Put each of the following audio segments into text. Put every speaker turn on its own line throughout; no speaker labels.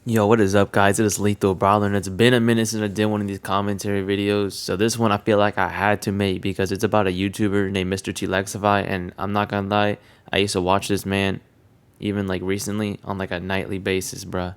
Yo, what is up, guys? It is Lethal Brawler, and it's been a minute since I did one of these commentary videos. So this one I feel like I had to make because it's about a YouTuber named MrTLexify, and I'm not gonna lie, I used to watch this man even like recently on like a nightly basis, bruh.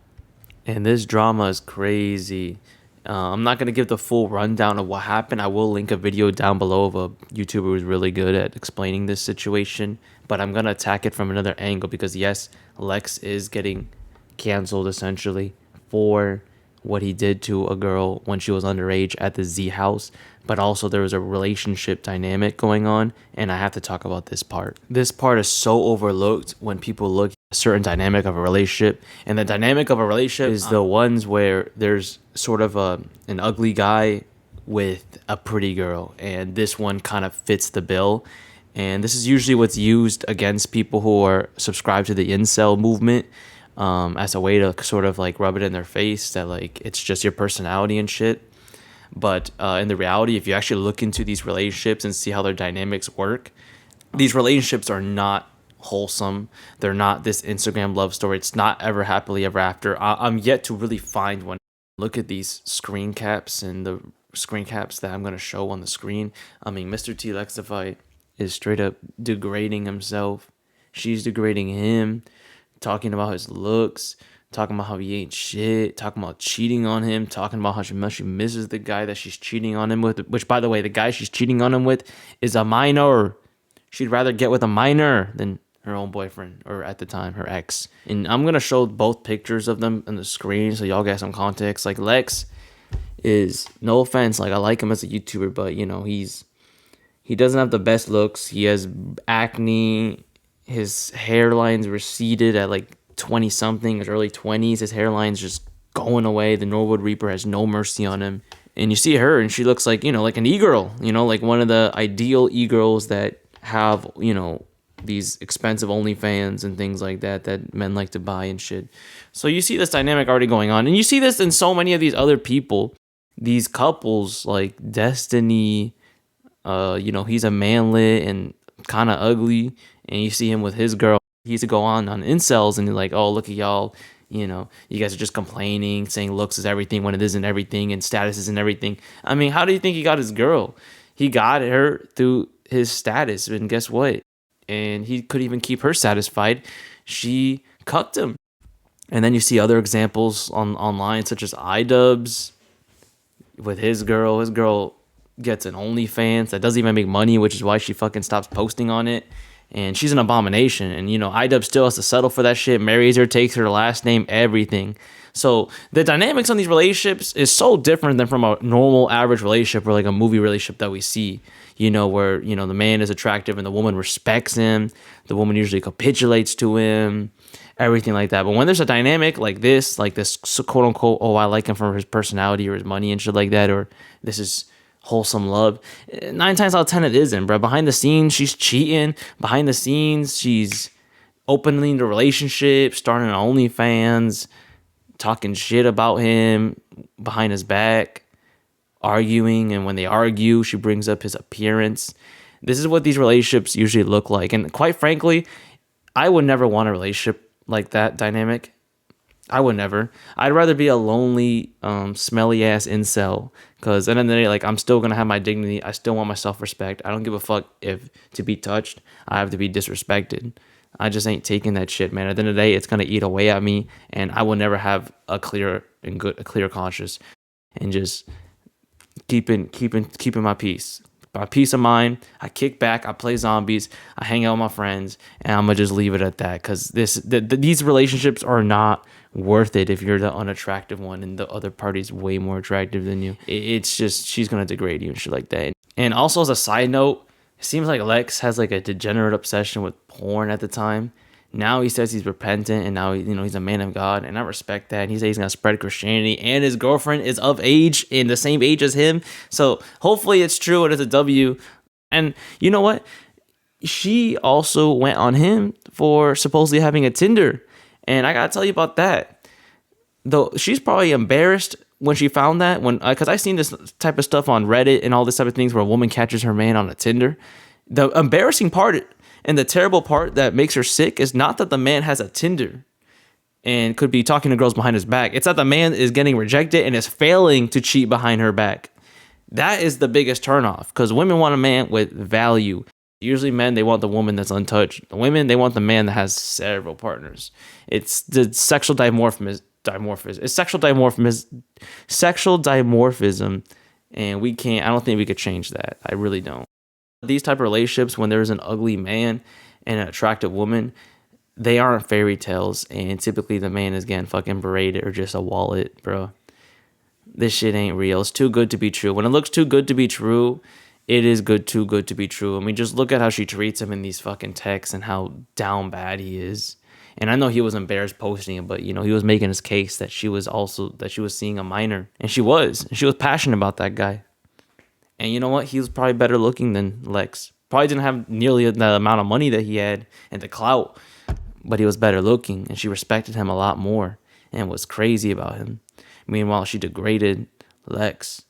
And this drama is crazy. I'm not gonna give the full rundown of what happened. I will link a video down below of a YouTuber who's really good at explaining this situation, but I'm gonna attack it from another angle because yes, Lex is getting canceled essentially for what he did to a girl when she was underage at the Z house, but also there was a relationship dynamic going on, and I have to talk about this part. This part is so overlooked when people look at a certain dynamic of a relationship, and the dynamic of a relationship is the ones where there's sort of an ugly guy with a pretty girl, and this one kind of fits the bill. And this is usually what's used against people who are subscribed to the incel movement, as a way to sort of like rub it in their face that like it's just your personality and shit. But in the reality, if you actually look into these relationships and see how their dynamics work, these relationships are not wholesome. They're not this Instagram love story. It's not ever happily ever after. I'm yet to really find one. Look at these screen caps and the screen caps that I'm going to show on the screen. I mean, MrTLexify is straight up degrading himself. She's degrading him, talking about his looks, talking about how he ain't shit, talking about cheating on him, talking about how much she misses the guy that she's cheating on him with, which, by the way, the guy she's cheating on him with is a minor. She'd rather get with a minor than her own boyfriend, or at the time, her ex. And I'm going to show both pictures of them on the screen so y'all get some context. Like, Lex is, no offense, like, I like him as a YouTuber, but, you know, he doesn't have the best looks. He has acne. His hairline's receded at like 20 something, his early 20s. His hairline's just going away. The Norwood Reaper has no mercy on him. And you see her and she looks like, you know, like an e-girl, you know, like one of the ideal e-girls that have, you know, these expensive OnlyFans and things like that that men like to buy and shit. So you see this dynamic already going on. And you see this in so many of these other people, these couples like Destiny, you know, he's a manlet and kind of ugly, and you see him with his girl. He used to go on incels and you're like, oh, look at y'all, you know, you guys are just complaining, saying looks is everything when it isn't everything, and status isn't everything. I mean, how do you think he got his girl? He got her through his status, and guess what? And he could even keep her satisfied. She cucked him. And then you see other examples online, such as iDubbbz with his girl. His girl gets an OnlyFans that doesn't even make money, which is why she fucking stops posting on it. And she's an abomination. And, you know, iDubbbz still has to settle for that shit, marries her, takes her last name, everything. So the dynamics on these relationships is so different than from a normal average relationship or like a movie relationship that we see, you know, where, you know, the man is attractive and the woman respects him. The woman usually capitulates to him, everything like that. But when there's a dynamic like this quote unquote, oh, I like him for his personality or his money and shit like that, or this is wholesome love, 9 times out of 10 it isn't, bro. Behind the scenes she's cheating. Behind the scenes she's opening the relationship, starting an OnlyFans, talking shit about him behind his back, arguing, and when they argue she brings up his appearance. This is what these relationships usually look like, and quite frankly, I would never want a relationship like that dynamic. I would never. I'd rather be a lonely, smelly ass incel. Because at the end of the day, like, I'm still gonna have my dignity. I still want my self-respect. I don't give a fuck if to be touched, I have to be disrespected. I just ain't taking that shit, man. At the end of the day, it's gonna eat away at me, and I will never have a clear conscience, and just keeping my peace. My peace of mind. I kick back. I play zombies. I hang out with my friends, and I'm gonna just leave it at that. Because these relationships are not worth it if you're the unattractive one and the other party's way more attractive than you. It's just, she's gonna degrade you and shit like that. And also, as a side note, it seems like Lex has like a degenerate obsession with porn at the time. Now he says he's repentant, and now, you know, he's a man of God, and I respect that. And he says he's gonna spread Christianity, and his girlfriend is of age, in the same age as him. So hopefully it's true and it's a W. And you know what? She also went on him for supposedly having a Tinder, and I gotta tell you about that. Though she's probably embarrassed when she found that, when because I've seen this type of stuff on Reddit and all this type of things where a woman catches her man on a Tinder. The embarrassing part and the terrible part that makes her sick is not that the man has a Tinder and could be talking to girls behind his back. It's that the man is getting rejected and is failing to cheat behind her back. That is the biggest turnoff, because women want a man with value. Usually men, they want the woman that's untouched. The women, they want the man that has several partners. It's the sexual dimorphism. It's sexual dimorphism, and we can't. I don't think we could change that. I really don't. These type of relationships, when there's an ugly man and an attractive woman, they aren't fairy tales, and typically the man is getting fucking berated or just a wallet, bro. This shit ain't real. It's too good to be true. When it looks too good to be true, it is too good to be true. I mean, just look at how she treats him in these fucking texts and how down bad he is. And I know he was embarrassed posting it, but, you know, he was making his case that she was seeing a minor. And she was passionate about that guy. And you know what? He was probably better looking than Lex. Probably didn't have nearly the amount of money that he had and the clout, but he was better looking, and she respected him a lot more and was crazy about him. Meanwhile, she degraded Lex.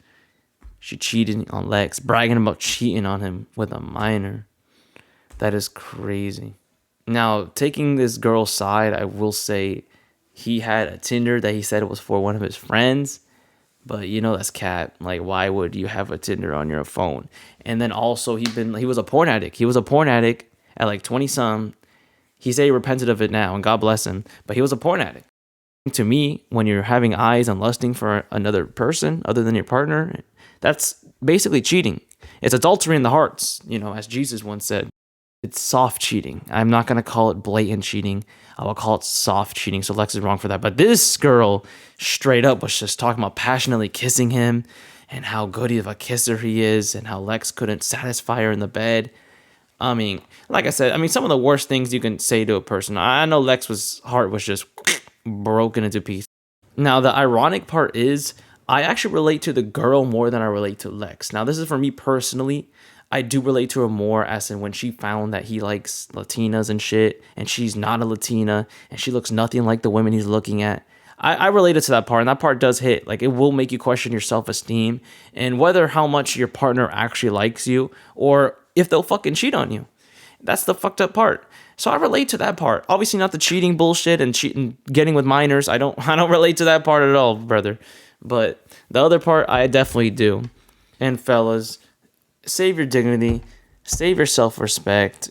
She cheated on Lex, bragging about cheating on him with a minor. That is crazy. Now, taking this girl's side, I will say he had a Tinder that he said was for one of his friends. But, you know, that's cat. Like, why would you have a Tinder on your phone? And then also, he was a porn addict. He was a porn addict at like 20-some. He said he repented of it now, and God bless him. But he was a porn addict. To me, when you're having eyes and lusting for another person other than your partner, that's basically cheating. It's adultery in the hearts, you know, as Jesus once said. It's soft cheating. I'm not going to call it blatant cheating. I will call it soft cheating. So Lex is wrong for that. But this girl straight up was just talking about passionately kissing him and how good of a kisser he is and how Lex couldn't satisfy her in the bed. I mean, like I said, some of the worst things you can say to a person. I know Lex's heart was just broken into pieces. Now, the ironic part is I actually relate to the girl more than I relate to Lex. Now, this is for me personally. I do relate to her more as in when she found that he likes Latinas and shit, and she's not a Latina, and she looks nothing like the women he's looking at. I related to that part, and that part does hit. Like, it will make you question your self-esteem and whether how much your partner actually likes you or if they'll fucking cheat on you. That's the fucked up part. So I relate to that part. Obviously not the cheating bullshit and cheating, getting with minors. I don't relate to that part at all, brother. But the other part, I definitely do. And fellas, save your dignity, save your self-respect.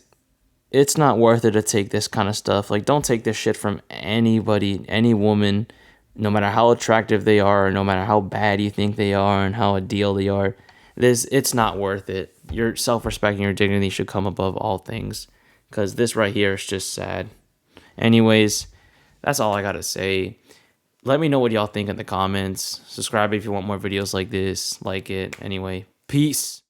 It's not worth it to take this kind of stuff. Like, don't take this shit from anybody, any woman, no matter how attractive they are, or no matter how bad you think they are and how a deal they are. It's not worth it. Your self-respect and your dignity should come above all things, because this right here is just sad. Anyways, that's all I gotta say. Let me know what y'all think in the comments. Subscribe if you want more videos like this. Like it. Anyway, peace.